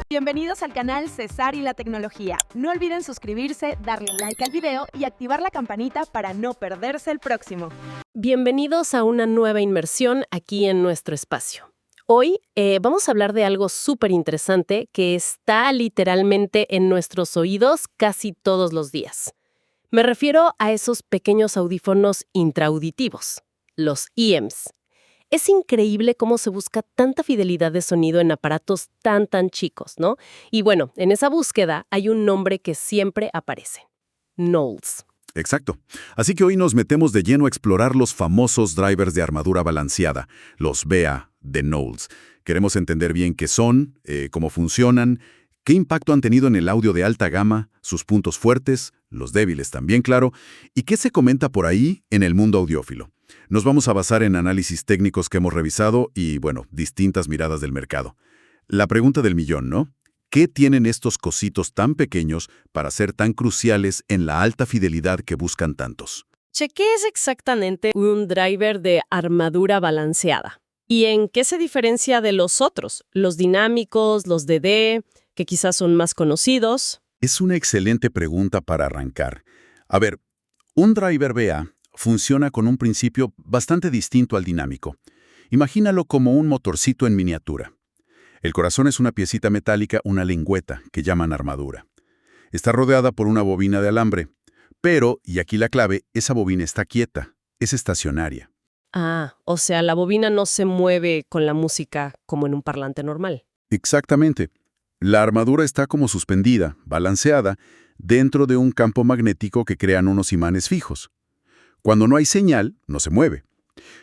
Bienvenidos al canal César y la Tecnología. No olviden suscribirse, darle like al video y activar la campanita para no perderse el próximo. Bienvenidos a una nueva inmersión aquí en nuestro espacio. Hoy vamos a hablar de algo súper interesante que está literalmente en nuestros oídos casi todos los días. Me refiero a esos pequeños audífonos intraauditivos, los EMs. Es increíble cómo se busca tanta fidelidad de sonido en aparatos tan chicos, ¿no? Y bueno, en esa búsqueda hay un nombre que siempre aparece: Knowles. Exacto. Así que hoy nos metemos de lleno a explorar los famosos drivers de armadura balanceada, los BA de Knowles. Queremos entender bien qué son, cómo funcionan, qué impacto han tenido en el audio de alta gama, sus puntos fuertes, los débiles también, claro, y qué se comenta por ahí en el mundo audiófilo. Nos vamos a basar en análisis técnicos que hemos revisado y, bueno, distintas miradas del mercado. La pregunta del millón, ¿no? ¿Qué tienen estos cositos tan pequeños para ser tan cruciales en la alta fidelidad que buscan tantos? ¿Qué es exactamente un driver de armadura balanceada? ¿Y en qué se diferencia de los otros? Los dinámicos, los DD, que quizás son más conocidos. Es una excelente pregunta para arrancar. A ver, un driver BA funciona con un principio bastante distinto al dinámico. Imagínalo como un motorcito en miniatura. El corazón es una piecita metálica, una lengüeta, que llaman armadura. Está rodeada por una bobina de alambre, pero, y aquí la clave, esa bobina está quieta, es estacionaria. O sea, la bobina no se mueve con la música como en un parlante normal. Exactamente. La armadura está como suspendida, balanceada, dentro de un campo magnético que crean unos imanes fijos. Cuando no hay señal, no se mueve.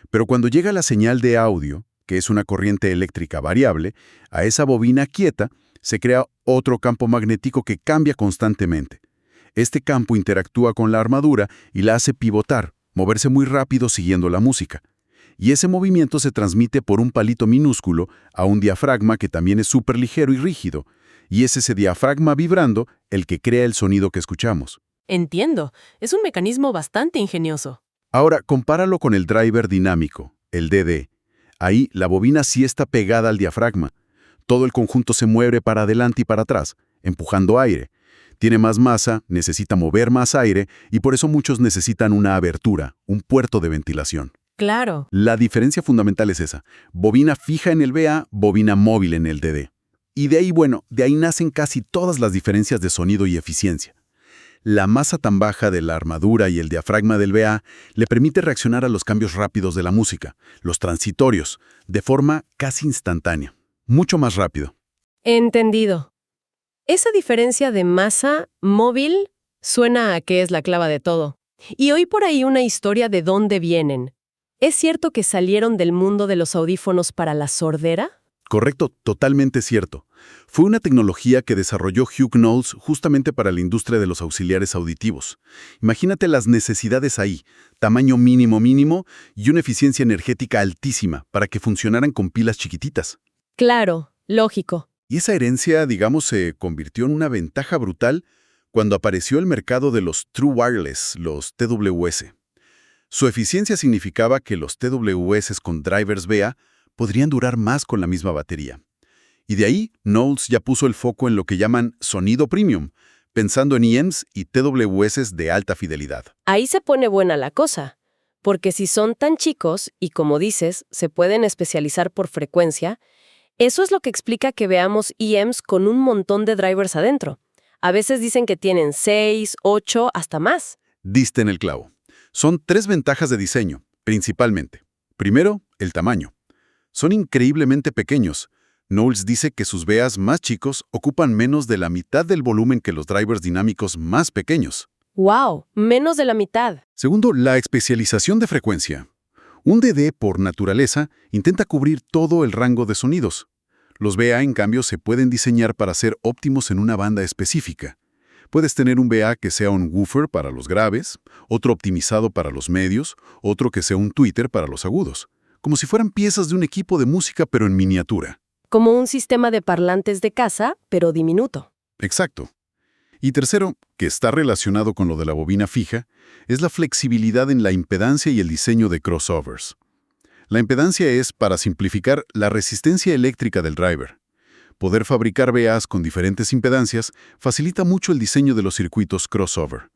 Pero cuando llega la señal de audio, que es una corriente eléctrica variable, a esa bobina quieta se crea otro campo magnético que cambia constantemente. Este campo interactúa con la armadura y la hace pivotar, moverse muy rápido siguiendo la música. Y ese movimiento se transmite por un palito minúsculo a un diafragma que también es súper ligero y rígido. Y es ese diafragma vibrando el que crea el sonido que escuchamos. Entiendo. Es un mecanismo bastante ingenioso. Ahora, compáralo con el driver dinámico, el DD. Ahí la bobina sí está pegada al diafragma. Todo el conjunto se mueve para adelante y para atrás, empujando aire. Tiene más masa, necesita mover más aire y por eso muchos necesitan una abertura, un puerto de ventilación. Claro. La diferencia fundamental es esa: bobina fija en el BA, bobina móvil en el DD. Y de ahí nacen casi todas las diferencias de sonido y eficiencia. La masa tan baja de la armadura y el diafragma del BA le permite reaccionar a los cambios rápidos de la música, los transitorios, de forma casi instantánea, mucho más rápido. Entendido. Esa diferencia de masa móvil suena a que es la clave de todo. Y oí por ahí una historia de dónde vienen. ¿Es cierto que salieron del mundo de los audífonos para la sordera? Correcto, totalmente cierto. Fue una tecnología que desarrolló Hugh Knowles justamente para la industria de los auxiliares auditivos. Imagínate las necesidades ahí: tamaño mínimo y una eficiencia energética altísima para que funcionaran con pilas chiquititas. Claro, lógico. Y esa herencia, digamos, se convirtió en una ventaja brutal cuando apareció el mercado de los True Wireless, los TWS. Su eficiencia significaba que los TWS con drivers BA podrían durar más con la misma batería. Y de ahí, Knowles ya puso el foco en lo que llaman sonido premium, pensando en EMs y TWS de alta fidelidad. Ahí se pone buena la cosa, porque si son tan chicos y, como dices, se pueden especializar por frecuencia, eso es lo que explica que veamos EMs con un montón de drivers adentro. A veces dicen que tienen 6, 8, hasta más. Diste en el clavo. Son 3 ventajas de diseño, principalmente. Primero, el tamaño. Son increíblemente pequeños. Knowles dice que sus BAs más chicos ocupan menos de la mitad del volumen que los drivers dinámicos más pequeños. ¡Wow! Menos de la mitad. Segundo, la especialización de frecuencia. Un DD, por naturaleza, intenta cubrir todo el rango de sonidos. Los BA, en cambio, se pueden diseñar para ser óptimos en una banda específica. Puedes tener un BA que sea un woofer para los graves, otro optimizado para los medios, otro que sea un tweeter para los agudos. Como si fueran piezas de un equipo de música, pero en miniatura. Como un sistema de parlantes de casa, pero diminuto. Exacto. Y tercero, que está relacionado con lo de la bobina fija, es la flexibilidad en la impedancia y el diseño de crossovers. La impedancia es, para simplificar, la resistencia eléctrica del driver. Poder fabricar VAs con diferentes impedancias facilita mucho el diseño de los circuitos crossover.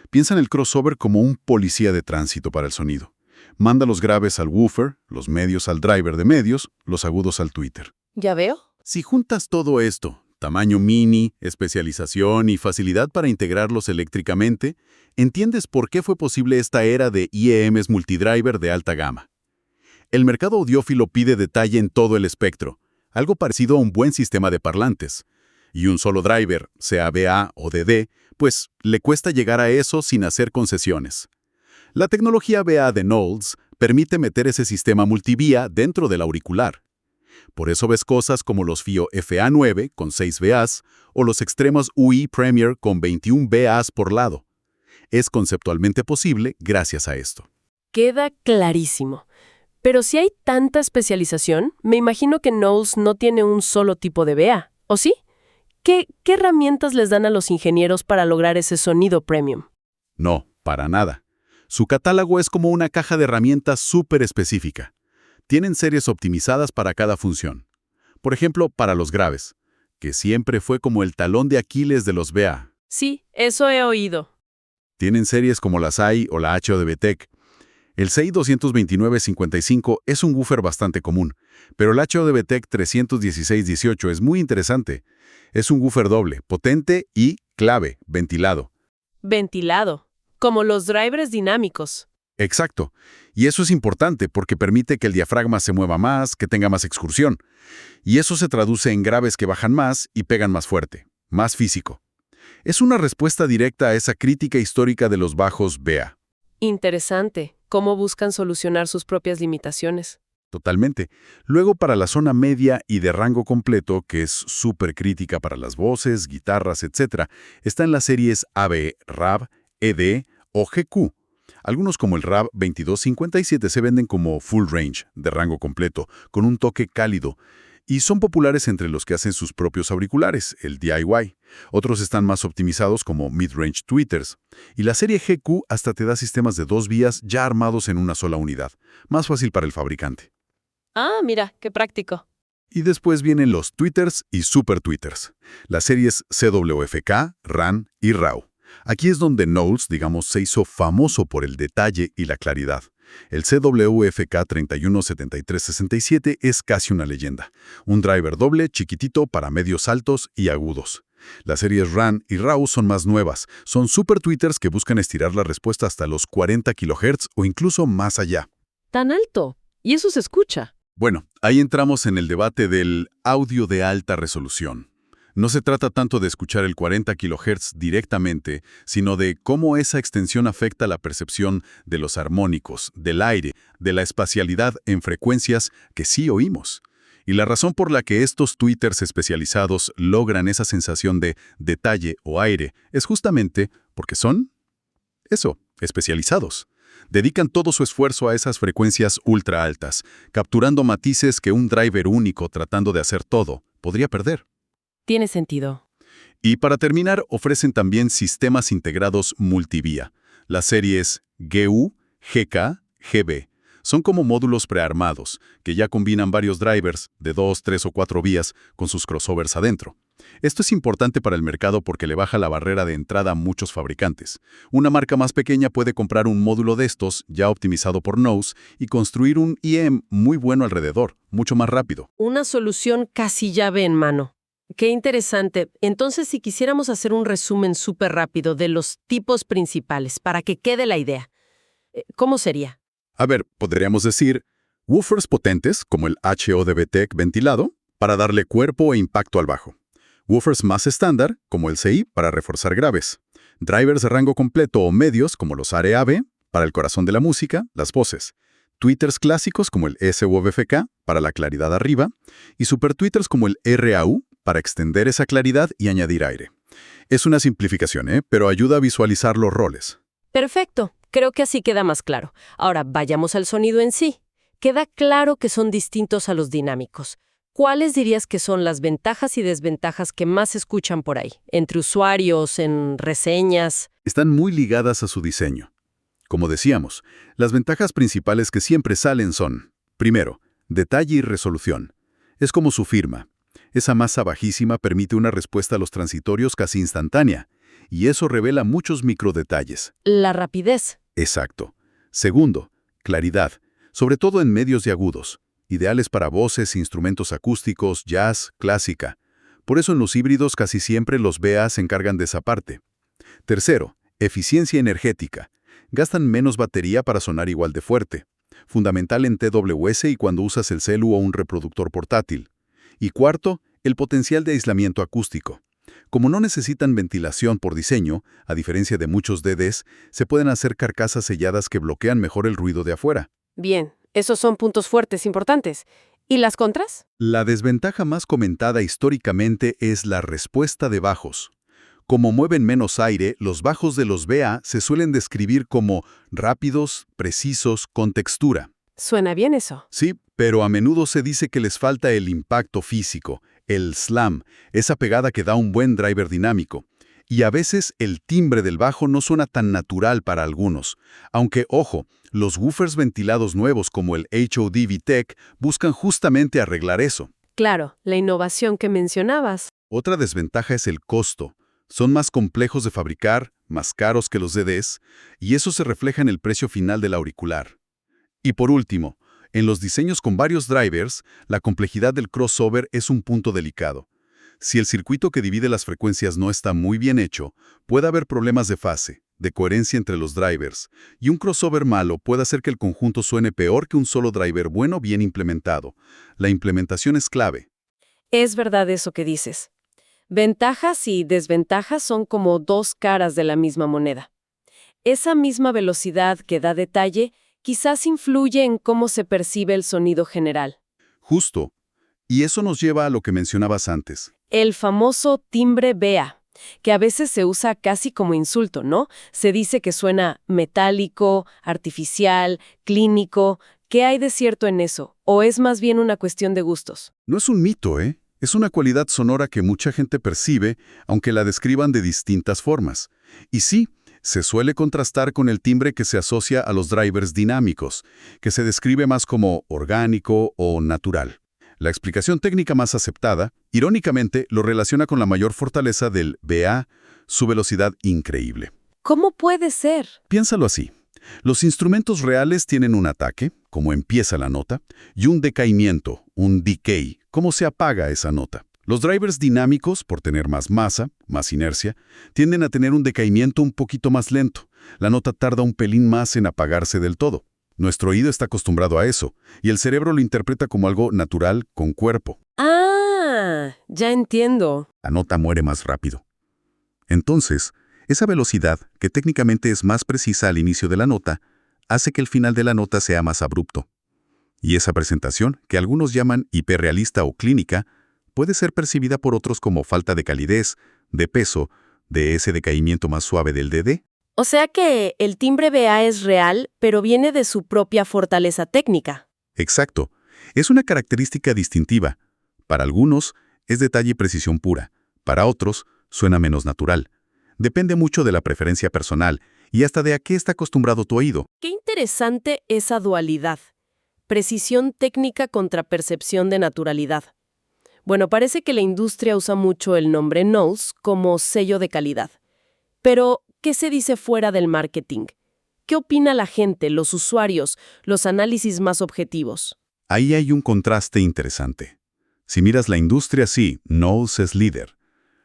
Piensa en el crossover como un policía de tránsito para el sonido. Manda los graves al woofer, los medios al driver de medios, los agudos al tweeter. ¿Ya veo? Si juntas todo esto, tamaño mini, especialización y facilidad para integrarlos eléctricamente, entiendes por qué fue posible esta era de IEMs multidriver de alta gama. El mercado audiófilo pide detalle en todo el espectro, algo parecido a un buen sistema de parlantes. Y un solo driver, sea VA o DD, pues le cuesta llegar a eso sin hacer concesiones. La tecnología VA de Knowles permite meter ese sistema multivía dentro del auricular. Por eso ves cosas como los FIO FA9 con 6 VAs o los extremos UI Premier con 21 VAs por lado. Es conceptualmente posible gracias a esto. Queda clarísimo. Pero si hay tanta especialización, me imagino que Knowles no tiene un solo tipo de VA, ¿o sí? ¿Qué herramientas les dan a los ingenieros para lograr ese sonido premium? No, para nada. Su catálogo es como una caja de herramientas súper específica. Tienen series optimizadas para cada función. Por ejemplo, para los graves, que siempre fue como el talón de Aquiles de los VA. Sí, eso he oído. Tienen series como la SAI o la HODBTEC. El SAI 22955 es un woofer bastante común, pero el HODBTEC 31618 es muy interesante. Es un woofer doble, potente y, clave, ventilado. Ventilado, como los drivers dinámicos. Exacto. Y eso es importante porque permite que el diafragma se mueva más, que tenga más excursión. Y eso se traduce en graves que bajan más y pegan más fuerte, más físico. Es una respuesta directa a esa crítica histórica de los bajos VA. Interesante. ¿Cómo buscan solucionar sus propias limitaciones? Totalmente. Luego para la zona media y de rango completo, que es súper crítica para las voces, guitarras, etc., están las series AB, RAV, ED o GQ. Algunos como el RAV 2257 se venden como full range, de rango completo, con un toque cálido, y son populares entre los que hacen sus propios auriculares, el DIY. Otros están más optimizados como mid-range tweeters. Y la serie GQ hasta te da sistemas de 2 vías ya armados en una sola unidad. Más fácil para el fabricante. Ah, mira, qué práctico. Y después vienen los tweeters y super tweeters. Las series CWFK, RAN y RAW. Aquí es donde Knowles, digamos, se hizo famoso por el detalle y la claridad. El CWFK 317367 es casi una leyenda. Un driver doble, chiquitito, para medios altos y agudos. Las series RAN y RAW son más nuevas. Son super tweeters que buscan estirar la respuesta hasta los 40 kHz o incluso más allá. ¿Tan alto? ¿Y eso se escucha? Bueno, ahí entramos en el debate del audio de alta resolución. No se trata tanto de escuchar el 40 kHz directamente, sino de cómo esa extensión afecta la percepción de los armónicos, del aire, de la espacialidad en frecuencias que sí oímos. Y la razón por la que estos tweeters especializados logran esa sensación de detalle o aire es justamente porque son, especializados. Dedican todo su esfuerzo a esas frecuencias ultra altas, capturando matices que un driver único tratando de hacer todo podría perder. Tiene sentido. Y para terminar, ofrecen también sistemas integrados multivía. Las series GU, GK, GB. Son como módulos prearmados, que ya combinan varios drivers de 2, 3 o 4 vías con sus crossovers adentro. Esto es importante para el mercado porque le baja la barrera de entrada a muchos fabricantes. Una marca más pequeña puede comprar un módulo de estos, ya optimizado por Knowles, y construir un IEM muy bueno alrededor, mucho más rápido. Una solución casi llave en mano. Qué interesante. Entonces, si quisiéramos hacer un resumen súper rápido de los tipos principales para que quede la idea, ¿cómo sería? A ver, podríamos decir, woofers potentes, como el HODBTEC ventilado, para darle cuerpo e impacto al bajo. Woofers más estándar, como el CI, para reforzar graves. Drivers de rango completo o medios, como los ARE-AB, para el corazón de la música, las voces. Tweeters clásicos, como el SWFK, para la claridad arriba. Y super tweeters como el RAU, para extender esa claridad y añadir aire. Es una simplificación, pero ayuda a visualizar los roles. Perfecto. Creo que así queda más claro. Ahora, vayamos al sonido en sí. Queda claro que son distintos a los dinámicos. ¿Cuáles dirías que son las ventajas y desventajas que más se escuchan por ahí? Entre usuarios, en reseñas. Están muy ligadas a su diseño. Como decíamos, las ventajas principales que siempre salen son, primero, detalle y resolución. Es como su firma. Esa masa bajísima permite una respuesta a los transitorios casi instantánea, y eso revela muchos microdetalles. La rapidez. Exacto. Segundo, claridad, sobre todo en medios y agudos, ideales para voces, instrumentos acústicos, jazz, clásica. Por eso en los híbridos casi siempre los BA se encargan de esa parte. Tercero, eficiencia energética. Gastan menos batería para sonar igual de fuerte. Fundamental en TWS y cuando usas el celu o un reproductor portátil. Y cuarto, el potencial de aislamiento acústico. Como no necesitan ventilación por diseño, a diferencia de muchos DDs, se pueden hacer carcasas selladas que bloquean mejor el ruido de afuera. Bien, esos son puntos fuertes importantes. ¿Y las contras? La desventaja más comentada históricamente es la respuesta de bajos. Como mueven menos aire, los bajos de los BA se suelen describir como rápidos, precisos, con textura. Suena bien eso. Sí, pero a menudo se dice que les falta el impacto físico, el slam, esa pegada que da un buen driver dinámico. Y a veces el timbre del bajo no suena tan natural para algunos. Aunque, ojo, los woofers ventilados nuevos como el HOD VTEC buscan justamente arreglar eso. Claro, la innovación que mencionabas. Otra desventaja es el costo. Son más complejos de fabricar, más caros que los DDs, y eso se refleja en el precio final del auricular. Y por último, en los diseños con varios drivers, la complejidad del crossover es un punto delicado. Si el circuito que divide las frecuencias no está muy bien hecho, puede haber problemas de fase, de coherencia entre los drivers, y un crossover malo puede hacer que el conjunto suene peor que un solo driver bueno bien implementado. La implementación es clave. Es verdad eso que dices. Ventajas y desventajas son como dos caras de la misma moneda. Esa misma velocidad que da detalle quizás influye en cómo se percibe el sonido general. Justo. Y eso nos lleva a lo que mencionabas antes. El famoso timbre BA, que a veces se usa casi como insulto, ¿no? Se dice que suena metálico, artificial, clínico. ¿Qué hay de cierto en eso? ¿O es más bien una cuestión de gustos? No es un mito, ¿eh? Es una cualidad sonora que mucha gente percibe, aunque la describan de distintas formas. Y sí, se suele contrastar con el timbre que se asocia a los drivers dinámicos, que se describe más como orgánico o natural. La explicación técnica más aceptada, irónicamente, lo relaciona con la mayor fortaleza del BA, su velocidad increíble. ¿Cómo puede ser? Piénsalo así. Los instrumentos reales tienen un ataque, como empieza la nota, y un decaimiento, un decay, cómo se apaga esa nota. Los drivers dinámicos, por tener más masa, más inercia, tienden a tener un decaimiento un poquito más lento. La nota tarda un pelín más en apagarse del todo. Nuestro oído está acostumbrado a eso, y el cerebro lo interpreta como algo natural, con cuerpo. Ah, ya entiendo. La nota muere más rápido. Entonces, esa velocidad, que técnicamente es más precisa al inicio de la nota, hace que el final de la nota sea más abrupto. Y esa presentación, que algunos llaman hiperrealista o clínica, puede ser percibida por otros como falta de calidez, de peso, de ese decaimiento más suave del DD. O sea que el timbre BA es real, pero viene de su propia fortaleza técnica. Exacto. Es una característica distintiva. Para algunos, es detalle y precisión pura. Para otros, suena menos natural. Depende mucho de la preferencia personal y hasta de a qué está acostumbrado tu oído. Qué interesante esa dualidad. Precisión técnica contra percepción de naturalidad. Bueno, parece que la industria usa mucho el nombre Knowles como sello de calidad. Pero, ¿qué se dice fuera del marketing? ¿Qué opina la gente, los usuarios, los análisis más objetivos? Ahí hay un contraste interesante. Si miras la industria, sí, Knowles es líder.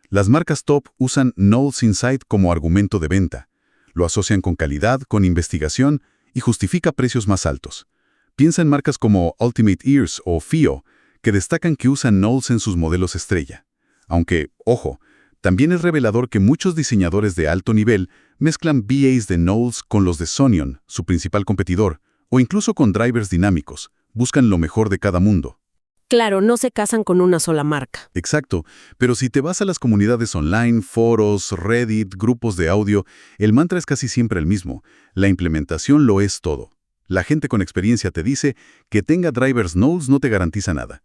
Las marcas top usan Knowles Insight como argumento de venta. Lo asocian con calidad, con investigación y justifica precios más altos. Piensa en marcas como Ultimate Ears o FIO, que destacan que usan Knowles en sus modelos estrella. Aunque, ojo, también es revelador que muchos diseñadores de alto nivel mezclan BAs de Knowles con los de Sonion, su principal competidor, o incluso con drivers dinámicos. Buscan lo mejor de cada mundo. Claro, no se casan con una sola marca. Exacto, pero si te vas a las comunidades online, foros, Reddit, grupos de audio, el mantra es casi siempre el mismo. La implementación lo es todo. La gente con experiencia te dice que tenga drivers Knowles no te garantiza nada.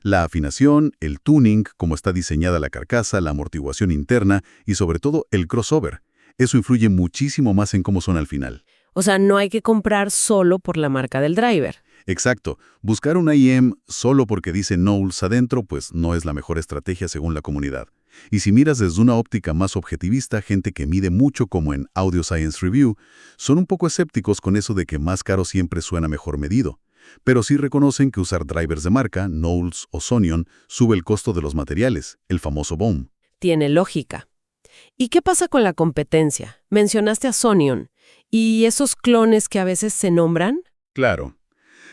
La afinación, el tuning, cómo está diseñada la carcasa, la amortiguación interna y sobre todo el crossover. Eso influye muchísimo más en cómo suena al final. O sea, no hay que comprar solo por la marca del driver. Exacto. Buscar una IEM solo porque dice Knowles adentro, pues no es la mejor estrategia según la comunidad. Y si miras desde una óptica más objetivista, gente que mide mucho como en Audio Science Review, son un poco escépticos con eso de que más caro siempre suena mejor medido. Pero sí reconocen que usar drivers de marca, Knowles o Sonion, sube el costo de los materiales, el famoso BOM. Tiene lógica. ¿Y qué pasa con la competencia? Mencionaste a Sonion. ¿Y esos clones que a veces se nombran? Claro.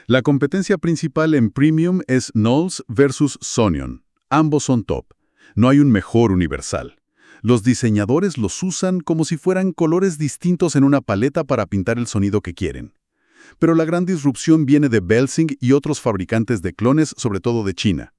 La competencia principal en Premium es Knowles versus Sonion. Ambos son top. No hay un mejor universal. Los diseñadores los usan como si fueran colores distintos en una paleta para pintar el sonido que quieren. Pero la gran disrupción viene de Belsing y otros fabricantes de clones, sobre todo de China.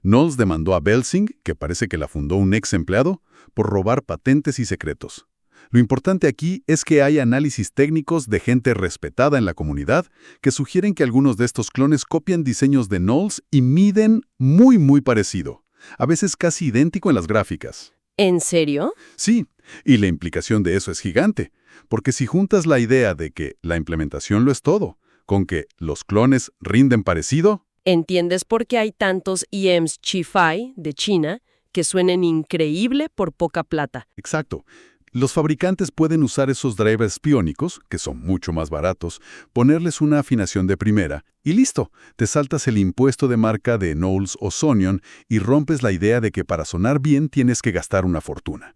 Knowles demandó a Belsing, que parece que la fundó un ex empleado, por robar patentes y secretos. Lo importante aquí es que hay análisis técnicos de gente respetada en la comunidad que sugieren que algunos de estos clones copian diseños de Knowles y miden muy parecido, a veces casi idéntico en las gráficas. ¿En serio? Sí, y la implicación de eso es gigante, porque si juntas la idea de que la implementación lo es todo, con que los clones rinden parecido... ¿Entiendes por qué hay tantos IEMs Qifei de China que suenen increíble por poca plata? Exacto. Los fabricantes pueden usar esos drivers piónicos, que son mucho más baratos, ponerles una afinación de primera, y listo, te saltas el impuesto de marca de Knowles o Sonion y rompes la idea de que para sonar bien tienes que gastar una fortuna.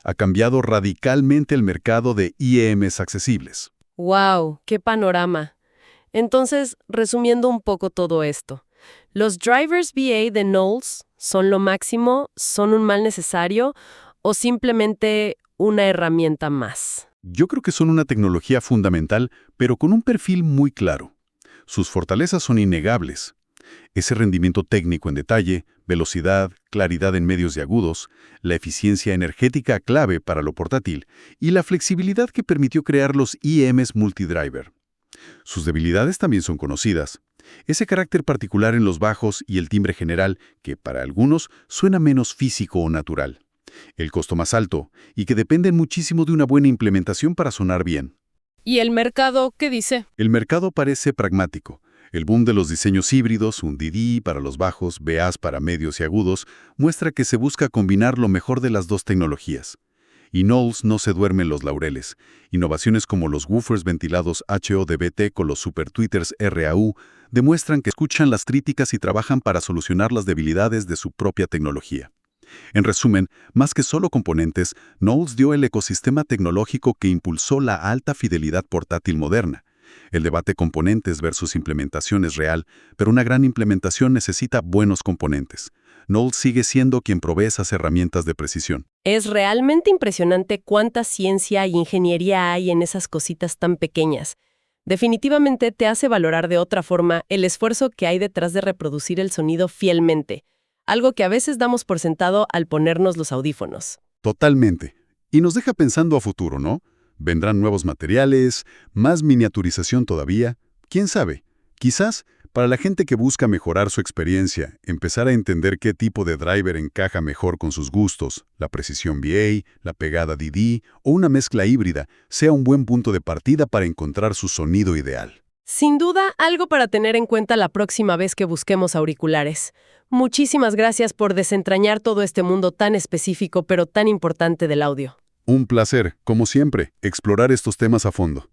Ha cambiado radicalmente el mercado de IEMs accesibles. ¡Wow! ¡Qué panorama! Entonces, resumiendo un poco todo esto, ¿los drivers VA de Knowles son lo máximo, son un mal necesario o simplemente una herramienta más? Yo creo que son una tecnología fundamental, pero con un perfil muy claro. Sus fortalezas son innegables. Ese rendimiento técnico en detalle, velocidad, claridad en medios y agudos, la eficiencia energética clave para lo portátil y la flexibilidad que permitió crear los IEMs multidriver. Sus debilidades también son conocidas. Ese carácter particular en los bajos y el timbre general que, para algunos, suena menos físico o natural. El costo más alto, y que dependen muchísimo de una buena implementación para sonar bien. ¿Y el mercado qué dice? El mercado parece pragmático. El boom de los diseños híbridos, un DD para los bajos, BAS para medios y agudos, muestra que se busca combinar lo mejor de las dos tecnologías. Y Knowles no se duerme en los laureles. Innovaciones como los woofers ventilados HODBT con los super tweeters RAU demuestran que escuchan las críticas y trabajan para solucionar las debilidades de su propia tecnología. En resumen, más que solo componentes, Knowles dio el ecosistema tecnológico que impulsó la alta fidelidad portátil moderna. El debate componentes versus implementación es real, pero una gran implementación necesita buenos componentes. Knowles sigue siendo quien provee esas herramientas de precisión. Es realmente impresionante cuánta ciencia y ingeniería hay en esas cositas tan pequeñas. Definitivamente te hace valorar de otra forma el esfuerzo que hay detrás de reproducir el sonido fielmente, algo que a veces damos por sentado al ponernos los audífonos. Totalmente. Y nos deja pensando a futuro, ¿no? Vendrán nuevos materiales, más miniaturización todavía. ¿Quién sabe? Quizás, para la gente que busca mejorar su experiencia, empezar a entender qué tipo de driver encaja mejor con sus gustos, la precisión VA, la pegada DD o una mezcla híbrida, sea un buen punto de partida para encontrar su sonido ideal. Sin duda, algo para tener en cuenta la próxima vez que busquemos auriculares. Muchísimas gracias por desentrañar todo este mundo tan específico pero tan importante del audio. Un placer, como siempre, explorar estos temas a fondo.